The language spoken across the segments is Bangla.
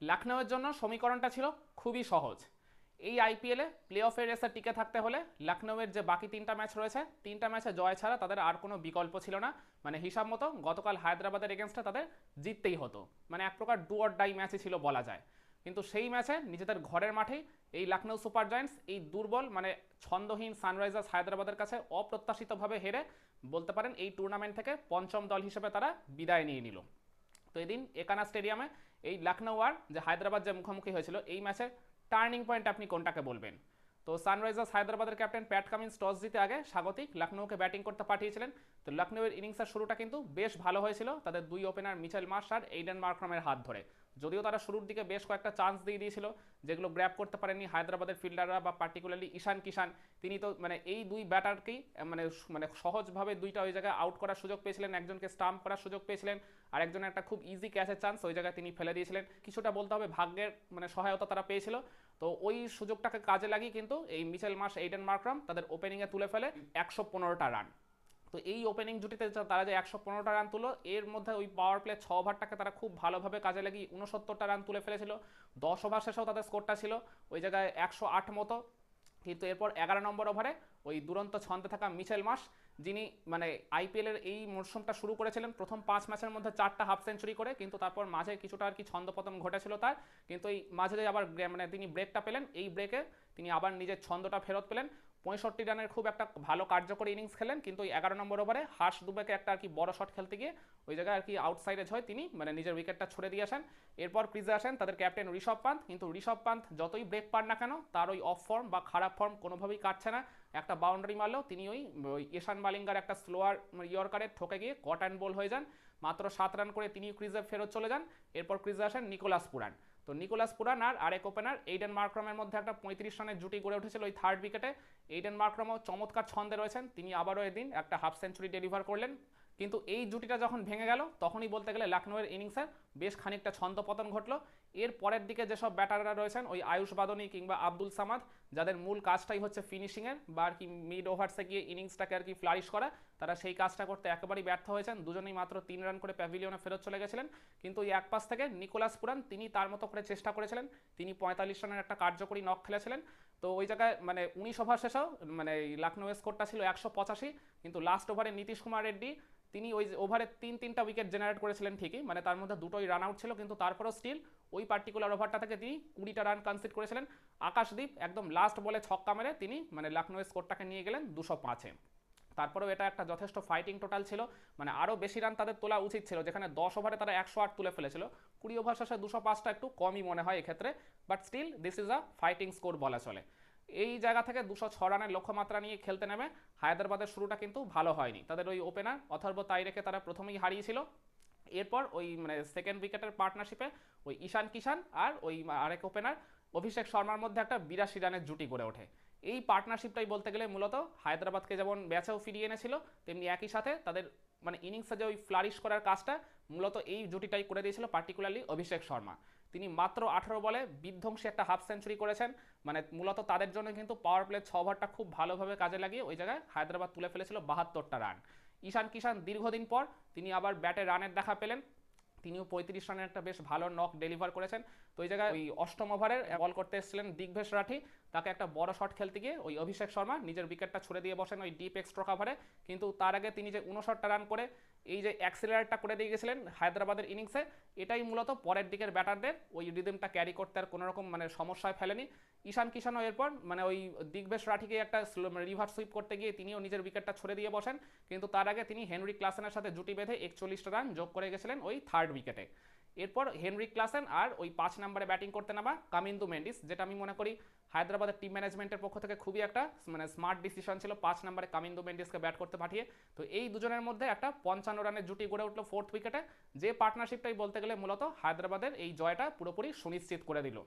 লখনউয়ের জন্য সমীকরণটা ছিল খুবই সহজ। এই আইপিএলে প্লে অফের রেসে টিকে থাকতে হলে লখনউয়ের যে বাকি তিনটা ম্যাচ রয়েছে, তিনটা ম্যাচে জয় ছাড়া তাদের আর কোনো বিকল্প ছিল না। মানে হিসাব মতো গতকাল হায়দ্রাবাদের এগেনস্টে তাদের জিততেই হতো, মানে এক প্রকার ডু অর ডাই ম্যাচই ছিল বলা যায়। কিন্তু সেই ম্যাচে নিজেদের ঘরের মাঠেই এই লখনউ সুপার জায়ান্টস এই দুর্বল মানে ছন্দহীন সানরাইজার্স হায়দ্রাবাদের কাছে অপ্রত্যাশিতভাবে হেরে বলতে পারেন এই টুর্নামেন্ট থেকে পঞ্চম দল হিসেবে তারা বিদায় নিয়ে নিল। তো এদিন একানা স্টেডিয়ামে এই লখনউ আর যে হায়দ্রাবাদ যে মুখোমুখি হয়েছিল এই ম্যাচে টার্নিং পয়েন্ট আপনি কোনটাকে বলবেন? তো সানরাইজার্স হায়দ্রাবাদের ক্যাপ্টেন প্যাট কামিন্স টস জিতে আগে স্বাগতিক লখনউকে ব্যাটিং করতে পাঠিয়েছিলেন। তো লখনউয়ের ইনিংসের শুরুটা কিন্তু বেশ ভালো হয়েছিল তাদের দুই ওপেনার মিচেল মার্শ আর এইডেন মার্ক্রামের হাত ধরে। যদিও তারা শুরুর দিকে বেশ কয়েকটা চান্স দিয়ে দিয়েছিল যেগুলো গ্র্যাব করতে পারেননি হায়দ্রাবাদের ফিল্ডাররা বা পার্টিকুলারলি ঈশান কিষান। তিনি তো মানে এই দুই ব্যাটারকেই মানে মানে সহজভাবে দুইটা ওই জায়গায় আউট করার সুযোগ পেয়েছিলেন, একজনকে স্টাম্প করার সুযোগ পেয়েছিলেন আর একজনের একটা খুব ইজি ক্যাচের চান্স ওই জায়গায় তিনি ফেলে দিয়েছিলেন। কিছুটা বলতে হবে ভাগ্যের মানে সহায়তা তারা পেয়েছিল। তো ওই সুযোগটাকে কাজে লাগিয়ে কিন্তু এই মিচেল মার্শ এইডেন মার্ক্রাম তাদের ওপেনিংয়ে তুলে ফেলে 115টা রান। তো এই ওপেনিং জুটিতে তারা যে 115টা রান তুলো, এর মধ্যে ওই পাওয়ার প্লে 6 ওভারটাকে তারা খুব ভালোভাবে কাজে লাগিয়ে 69টা রান তুলে ফেলেছিল। 10 ওভার শেষেও তাদের স্কোরটা ছিল ওই জায়গায় 108 মতো। কিন্তু এরপর 11 নম্বর ওভারে ওই দুরন্ত ছন্দে থাকা মিচেল মার্শ, যিনি মানে আইপিএলের এই মরশুমটা শুরু করেছিলেন প্রথম 5 ম্যাচের মধ্যে 4টা হাফ সেঞ্চুরি করে, কিন্তু তারপর মাঝে কিছুটা আর কি ছন্দপতন ঘটেছিল তার। কিন্তু এই মাঝে যে আবার মানে তিনি ব্রেকটা পেলেন, এই ব্রেকে তিনি আবার নিজের ছন্দটা ফেরত পেলেন। 65 রানের খুব একটা ভালো কার্যকরী ইনিংস খেলেন, কিন্তু ওই 11 নম্বর ওভারে হার্ষ দুবেকে একটা আর কি বড় শট খেলতে গিয়ে ওই জায়গায় আর কি আউটসাইডে হয় তিনি মানে নিজের উইকেটটা ছড়ে দিয়ে আসেন। এরপর ক্রিজে আসেন তাদের ক্যাপ্টেন ঋষভ পান্ত, কিন্তু ঋষভ পান্ত যতই ব্রেক পান না কেন তার ওই অফ ফর্ম বা খারাপ ফর্ম কোনোভাবেই কাটছে না। একটা বাউন্ডারি মারলেও তিনি ওই ঈশান মালিঙ্গার একটা স্লোয়ার ইয়র্কারে ঠকে গিয়ে কট অ্যান্ড বল হয়ে যান। মাত্র 7 রান করে তিনি ক্রিজে ফেরত চলে যান। এরপর ক্রিজে আসেন নিকোলাস পুরান। তো নিকোলাস পুরান আর আরেক ওপেনার এইডেন মার্ক্রামের মধ্যে একটা 35 রানের জুটি গড়ে উঠেছিল ওই থার্ড উইকেটে। এইডেন মার্ক্রামও চমৎকার ছন্দে রয়েছেন, তিনি আবারও এদিন একটা হাফ সেঞ্চুরি ডেলিভার করলেন। কিন্তু এই জুটিটা যখন ভেঙে গেল তখনই বলতে গেলে লখনউয়ের ইনিংসের বেশ খানিকটা ছন্দপতন ঘটলো। এর পরের দিকে যেসব ব্যাটাররা রয়েছেন ওই আয়ুষ বাদনী কিংবা আব্দুল সামাদ, যাদের মূল কাজটাই হচ্ছে ফিনিশিংয়ের বা আর কি মিড ওভার্সে গিয়ে ইনিংসটাকে আর কি ফ্লারিশ করা, তারা সেই কাজটা করতে একেবারেই ব্যর্থ হয়েছেন। দুজনেই মাত্র 3 রান করে প্যাভিলিয়নে ফেরত চলে গেছিলেন। কিন্তু ওই এক পাশ থেকে নিকোলাস পুরান তিনি তার মতো করে চেষ্টা করেছিলেন, তিনি 45 রানের একটা কার্যকরী নক খেলেছিলেন। তো ওই জায়গায় মানে 19 ওভার শেষেও মানে লখনউয়ের স্কোরটা ছিল 185, কিন্তু লাস্ট ওভারে নীতিশ কুমার রেড্ডি তিনি ওই ওভারে তিনটা উইকেট জেনারেট করেছিলেন ঠিকই, মানে তার মধ্যে দুটোই রান আউট ছিল, কিন্তু তারপরেও স্টিল ওই পার্টিকুলার ওভারটা থেকে তিনি 20টা রান কনসিড করেছিলেন। আকাশদীপ একদম লাস্ট বলে ছক্কা মেরে তিনি মানে লখনউয়ের স্কোরটাকে নিয়ে গেলেন 205-এ। তারপরেও এটা একটা যথেষ্ট ফাইটিং টোটাল ছিল, মানে আরও বেশি রান তাদের তোলা উচিত ছিল, যেখানে 10 ওভারে তারা 108 তুলে ফেলেছিল। 20 ওভার শেষে 205টা একটু কমই মনে হয় এক্ষেত্রে, but still this is a fighting score বলা চলে। এই জায়গা থেকে 206 রানের লক্ষ্যমাত্রা নিয়ে খেলতে নেমে হায়দ্রাবাদের শুরুটা কিন্তু ভালো হয়নি। তাদের ওই ওপেনার অথর্ব তাইরেকে তারা প্রথমেই হারিয়েছিল। এরপর ওই মানে সেকেন্ড উইকেটের পার্টনারশিপে ওই ঈশান কিষান আর ওই আরেক ওপেনার অভিষেক শর্মার মধ্যে একটা 82 রানের জুটি গড়ে ওঠে। এই পার্টনারশিপটাই বলতে গেলে মূলত হায়দ্রাবাদকে যেমন ম্যাচেও ফিরিয়ে এনেছিল, তেমনি একই সাথে তাদের মানে ইনিংসে যে ওই ফ্লারিশ করার কাজটা মূলত এই জুটিটাই করে দিয়েছিল, পার্টিকুলারলি অভিষেক শর্মা। তিনি মাত্র 18 বলে বিধ্বংসী একটা হাফ সেঞ্চুরি করেছেন। মানে মূলত তাদের জন্য কিন্তু পাওয়ার প্লে 6 ওভারটা খুব ভালোভাবে কাজে লাগিয়ে ওই জায়গায় হায়দ্রাবাদ তুলে ফেলেছিল 72টা রান। ঈশান কিষান দীর্ঘদিন পর তিনি আবার ব্যাটে রানের দেখা পেলেন, তিনিও 35 রানের একটা বেশ ভালো নক ডেলিভার করেছেন। তো ওই জায়গায় ওই অষ্টম ওভারের বল করতে এসেছিলেন দিগ্বেশ রাঠি, তাকে একটা বড় শট খেলতে গিয়ে ওই অভিষেক শর্মা নিজের উইকেটটা ছুড়ে দিয়ে বসেন ওই ডিপ এক্সট্রা কাভারে। কিন্তু তার আগে তিনি যে 59টা রান করে এই যে অ্যাক্সিলারেটটা করে দিয়ে গেছিলেন হায়দ্রাবাদের ইনিংসে, এটাই মূলত পরের দিকের ব্যাটারদের ওই রিদমটা ক্যারি করতে আর কোনো রকম মানে সমস্যায় ফেলেনি। ঈশান কিষানও এরপর মানে ওই দিগ্বেশ রাঠিকে একটা রিভার্স সুইপ করতে গিয়ে তিনিও নিজের উইকেটটা ছুড়ে দিয়ে বসেন, কিন্তু তার আগে তিনি হেনরি ক্লাসেনের সাথে জুটি বেঁধে 41টা রান যোগ করে গেছিলেন ওই থার্ড উইকেটে। এরপর হেনরি ক্লাসেন আর ওই 5 নম্বরে ব্যাটিং করতে নামা কামিন্দু মেন্ডিস, যেটা আমি মনে করি হায়দ্রাবাদের টিম ম্যানেজমেন্টের পক্ষ থেকে খুবই একটা মানে স্মার্ট ডিসিশন ছিল 5 নম্বরে কামিন্দু মেন্ডিসকে ব্যাট করতে পাঠিয়ে। তো এই দুজনের মধ্যে একটা 55 রানের জুটি গড়ে উঠলো ফোর্থ উইকেটে, যে পার্টনারশিপটাই বলতে গেলে মূলত হায়দ্রাবাদের এই জয়টা পুরোপুরি সুনিশ্চিত করে দিল।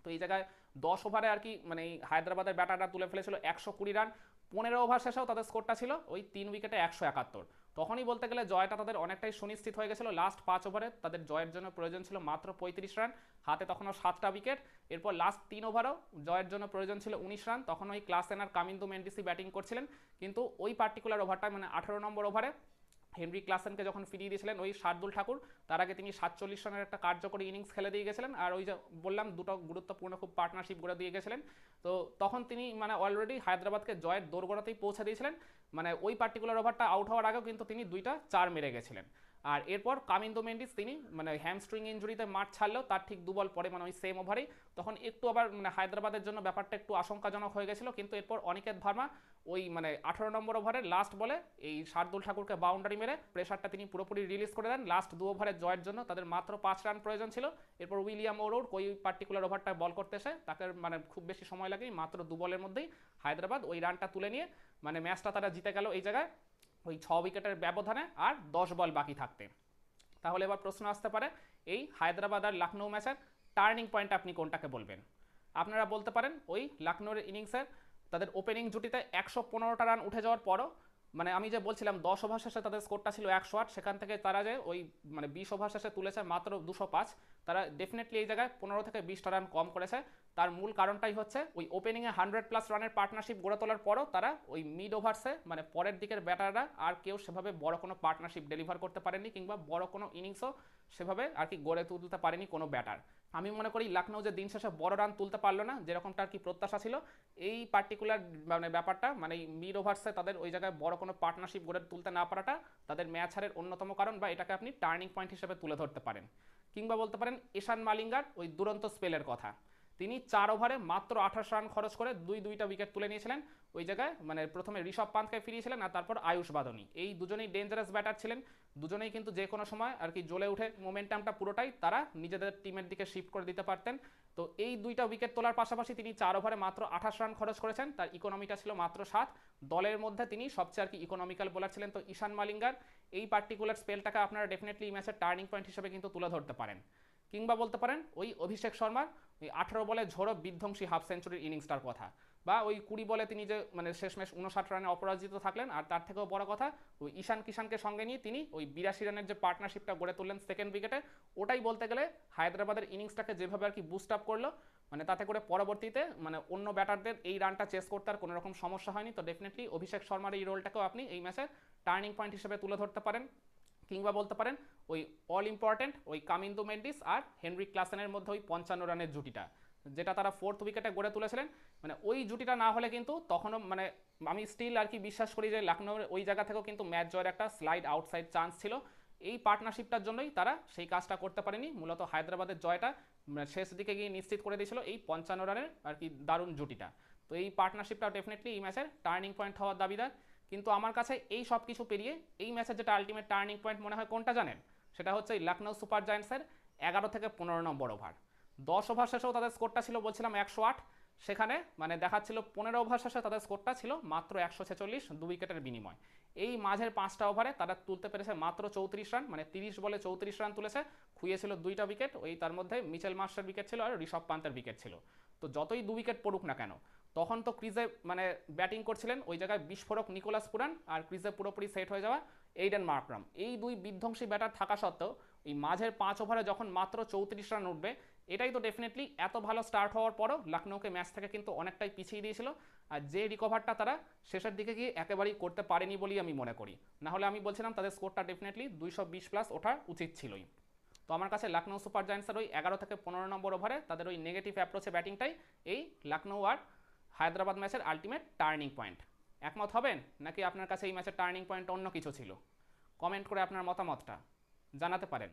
তো এই জায়গায় 10 ওভারে আর কি মানে হায়দ্রাবাদের ব্যাটাররা তুলে ফেলেছিল 120 রান। 15 ওভার শেষেও তাদের স্কোরটা ছিল ওই 3 উইকেটে 171। তখনই বলতে গেলে জয়টা তাদের অনেকটাই সুনিশ্চিত হয়ে গেছিল। লাস্ট 5 ওভারে তাদের জয়ের জন্য প্রয়োজন ছিল মাত্র 35 রান, হাতে তখনও 7টা উইকেট। এরপর লাস্ট 3 ওভারও জয়ের জন্য প্রয়োজন ছিল 19 রান, তখন ওই ক্লাসেন আর কামিন্দু মেন্ডিসি ব্যাটিং করছিলেন। কিন্তু ওই পার্টিকুলার ওভারটা মানে 18 নম্বর ওভারে হেনরি ক্লাসেনকে যখন ফিরিয়ে দিয়েছিলেন ওই শার্দুল ঠাকুর, তার আগে তিনি 47 রানের একটা কার্যকরী ইনিংস খেলে দিয়ে গেছিলেন, আর ওই যে বললাম দুটো গুরুত্বপূর্ণ খুব পার্টনারশিপ গড়ে দিয়ে গেছিলেন। তো তখন তিনি মানে অলরেডি হায়দ্রাবাদকে জয়ের দোরগোড়াতেই পৌঁছে দিয়েছিলেন। মানে ওই পার্টিকুলার ওভারটা আউট হওয়ার আগেও কিন্তু তিনি 2টা 4 মেরে গেছিলেন। আর এরপর কামিন্দো মেন্ডিস তিনি মানে হ্যামস্ট্রিং ইঞ্জুরিতে মাঠ ছাড়লেও তার ঠিক 2 বল পরে মানে ওই সেম ওভারেই তখন একটু আবার মানে হায়দ্রাবাদের জন্য ব্যাপারটা একটু আশঙ্কাজনক হয়ে গেছিলো, কিন্তু এরপর অনিকেত ভার্মা ওই মানে 18 নম্বর ওভারের লাস্ট বলে এই শার্দুল ঠাকুরকে বাউন্ডারি মেরে প্রেশারটা তিনি পুরোপুরি রিলিজ করে দেন। লাস্ট 2 ওভারের জয়ের জন্য তাদের মাত্র 5 রান প্রয়োজন ছিল। এরপর উইলিয়াম ওরোড ওই পার্টিকুলার ওভারটায় বল করতে এসে তাকে মানে খুব বেশি সময় লাগেই মাত্র 2 বলের মধ্যেই হায়দ্রাবাদ ওই রানটা তুলে নিয়ে মানে ম্যাচটা তারা জিতে গেল এই জায়গায় ওই 6 উইকেটের ব্যবধানে আর 10 বল বাকি থাকতে। তাহলে এবার প্রশ্ন আসতে পারে এই হায়দ্রাবাদ আর লখনৌ ম্যাচের টার্নিং পয়েন্ট আপনি কোনটাকে বলবেন? আপনারা বলতে পারেন ওই লখনৌর ইনিংসের তাদের ওপেনিং জুটিতে 115টা রান উঠে যাওয়ার পরও মানে আমি যে বলছিলাম 10 ওভার শেষে তাদের স্কোরটা ছিল 108, সেখান থেকে তারা যে ওই মানে 20 ওভার শেষে তুলেছে মাত্র 205, তারা ডেফিনেটলি এই জায়গায় 15 থেকে 20টা রান কম করেছে। তার মূল কারণটাই হচ্ছে ওই ওপেনিংয়ে 100+ রানের পার্টনারশিপ গড়ে তোলার পরও তারা ওই মিড ওভার্সে মানে পরের দিকের ব্যাটাররা আর কেউ সেভাবে বড় কোনো পার্টনারশিপ ডেলিভার করতে পারেনি, কিংবা বড় কোনো ইনিংসও সেভাবে আর কি গড়ে তুলতে পারেনি কোনো ব্যাটার। আমি মনে করি লখনৌ যে দিন শেষে বড় রান তুলতে পারলো না যেরকমটা আর কি প্রত্যাশা ছিল, এই পার্টিকুলার মানে ব্যাপারটা মানে মিড ওভার্সে তাদের ওই জায়গায় বড় কোনো পার্টনারশিপ গড়ে তুলতে না পারাটা তাদের ম্যাচ হারের অন্যতম কারণ, বা এটাকে আপনি টার্নিং পয়েন্ট হিসেবে তুলে ধরতে পারেন। কিংবা বলতে পারেন ঈশান মালিঙ্গার ওই দুরন্ত স্পেলের কথা। তিনি 4 ওভারে মাত্র 28 রান খরচ করে 2টা উইকেট তুলে নিয়েছিলেন ওই জায়গায়। মানে প্রথমে ঋষভ পান্তকে ফিরিয়েছিলেন আর তারপর আয়ুষ বাদনী, এই দুজনেই ডেঞ্জারাস ব্যাটার ছিলেন। দুজনেই কিন্তু যে কোনো সময় আর কি জ্বলে উঠে মোমেন্টামটা পুরোটাই তারা নিজেদের টিমের দিকে শিফট করে দিতে পারতেন। তো এই 2টা উইকেট তোলার পাশাপাশি তিনি 4 ওভারে মাত্র 28 রান খরচ করেছেন, তার ইকোনমিটা ছিল মাত্র 7। দলের মধ্যে তিনি সবচেয়ে আর কি ইকোনমিক্যাল বোলার ছিলেন। তো ঈশান মালিঙ্গার এই পার্টিকুলার স্পেলটাকে আপনারা ডেফিনেটলি এই ম্যাচের টার্নিং পয়েন্ট হিসেবে কিন্তু তুলে ধরতে পারেন। কিংবা বলতে পারেন ওই অভিষেক শর্মার ওই 18 বলে ঝোড়ো বিধ্বংসী হাফ সেঞ্চুরির ইনিংসটার কথা, বা ওই 20 বলে তিনি যে মানে শেষমেশ 59 রানে অপরাজিত থাকলেন। আর তার থেকেও বড় কথা ওই ঈশান কিষানকে সঙ্গে নিয়ে তিনি ওই 82 রানের যে পার্টনারশিপটা গড়ে তুললেন সেকেন্ড উইকেটে, ওটাই বলতে গেলে হায়দ্রাবাদের ইনিংসটাকে যেভাবে আর কি বুস্ট আপ করলো, মানে তাতে করে পরবর্তীতে মানে অন্য ব্যাটারদের এই রানটা চেস করতে আর কোনো রকম সমস্যা হয়নি। তো ডেফিনেটলি অভিষেক শর্মার এই রোলটাকেও আপনি এই ম্যাচের টার্নিং পয়েন্ট হিসেবে তুলে ধরতে পারেন। কিংবা বলতে পারেন ওই অল ইম্পর্টেন্ট ওই কামিন্দো মেন্ডিস আর হেনরি ক্লাসেনের মধ্যে ওই 55 রানের জুটিটা, যেটা তারা 4th উইকেটে গড়ে তুলেছিলেন, মানে ওই জুটিটা না হলে কিন্তু তখনও মানে আমি স্টিল আর কি বিশ্বাস করি যে লখনৌর ওই জায়গা থেকেও কিন্তু ম্যাচ জয়ের একটা স্লাইড আউটসাইড চান্স ছিল। এই পার্টনারশিপটার জন্যই তারা সেই কাজটা করতে পারেনি। মূলত হায়দ্রাবাদের জয়টা শেষ দিকে গিয়ে নিশ্চিত করে দিয়েছিল এই 55 রানের আর কি দারুণ জুটিটা। তো এই পার্টনারশিপটা ডেফিনেটলি এই ম্যাচের টার্নিং পয়েন্ট হওয়ার দাবিদার। কিন্তু আমার কাছে এই সব কিছু পেরিয়ে এই ম্যাচের যেটা আলটিমেট টার্নিং পয়েন্ট মনে হয় কোনটা জানেন? সেটা হচ্ছে এই লখনৌ সুপার জায়ান্টসের 11 থেকে 15 নম্বর ওভার। 10 ওভার শেষেও তাদের স্কোরটা ছিল বলছিলাম 108, সেখানে মানে দেখাচ্ছিল 15 ওভার শেষে তাদের স্কোরটা ছিল মাত্র 146 2 উইকেটের বিনিময়। এই মাঝের 5টা ওভারে তারা তুলতে পেরেছে মাত্র 34 রান, মানে 30 বলে 34 রান তুলেছে। খুইয়েছিল 2টা উইকেট, ওই তার মধ্যে মিচেল মার্শের উইকেট ছিল আর ঋষভ পান্তের উইকেট ছিল। তো যতই 2 উইকেট পড়ুক না কেন, তখন তো ক্রিজে মানে ব্যাটিং করছিলেন ওই জায়গায় বিস্ফোরক নিকোলাস পুরান আর ক্রিজে পুরোপুরি সেট হয়ে যাওয়া এইডেন মার্করাম। এই 2 বিধ্বংসী ব্যাটার থাকা সত্ত্বেও এই মাঝের 5 ওভারে যখন মাত্র 34 রান উঠবে, এটাই তো ডেফিনেটলি এত ভালো স্টার্ট হওয়ার পরও লখনৌকে ম্যাচ থেকে কিন্তু অনেকটাই পিছিয়ে দিয়েছিল। আর যে রিকভারটা তারা শেষের দিকে গিয়ে একেবারেই করতে পারেনি বলেই আমি মনে করি, না হলে আমি বলছিলাম তাদের স্কোরটা ডেফিনেটলি 220+ ওঠা উচিত ছিলই। তো আমার কাছে লখনৌ সুপার জায়ান্টসের ওই 11 থেকে 15 নম্বর ওভারে তাদের ওই নেগেটিভ অ্যাপ্রোচে ব্যাটিংটাই এই লখনৌ আর হায়দ্রাবাদ ম্যাচের আলটিমেট টার্নিং পয়েন্ট। একমত হবেন নাকি আপনার কাছে এই ম্যাচের টার্নিং পয়েন্ট অন্য কিছু ছিল? কমেন্ট করে আপনার মতামতটা জানাতে পারেন।